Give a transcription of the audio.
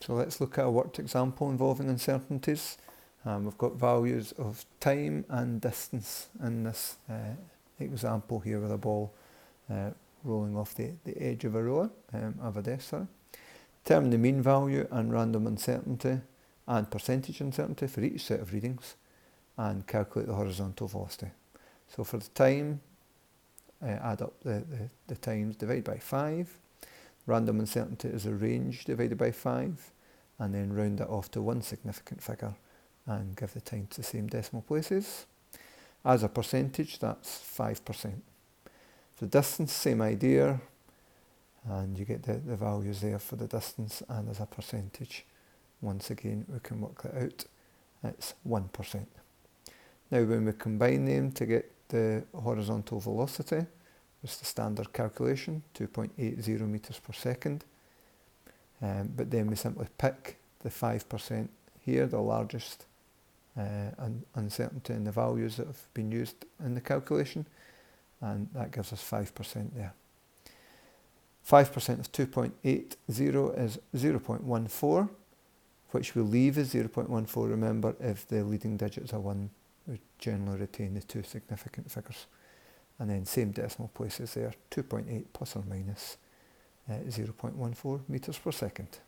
So let's look at a worked example involving uncertainties. We've got values of time and distance in this example here with a ball rolling off the edge of a roller, of a desk, sorry. Determine the mean value and random uncertainty and percentage uncertainty for each set of readings and calculate the horizontal velocity. So for the time, add up the times, divide by 5. Random uncertainty is a range divided by 5, and then round it off to one significant figure and give the time to the same decimal places. As a percentage, that's 5%. For distance, same idea, and you get the values there for the distance, and as a percentage, once again, we can work that out. It's 1%. Now, when we combine them to get the horizontal velocity, it's the standard calculation, 2.80 meters per second. But then we simply pick the 5% here, the largest uncertainty in the values that have been used in the calculation, and that gives us 5% there. 5% of 2.80 is 0.14, which we'll leave as 0.14. Remember, if the leading digit is a 1, we generally retain the two significant figures. And then same decimal places there, 2.8 plus or minus 0.14 meters per second.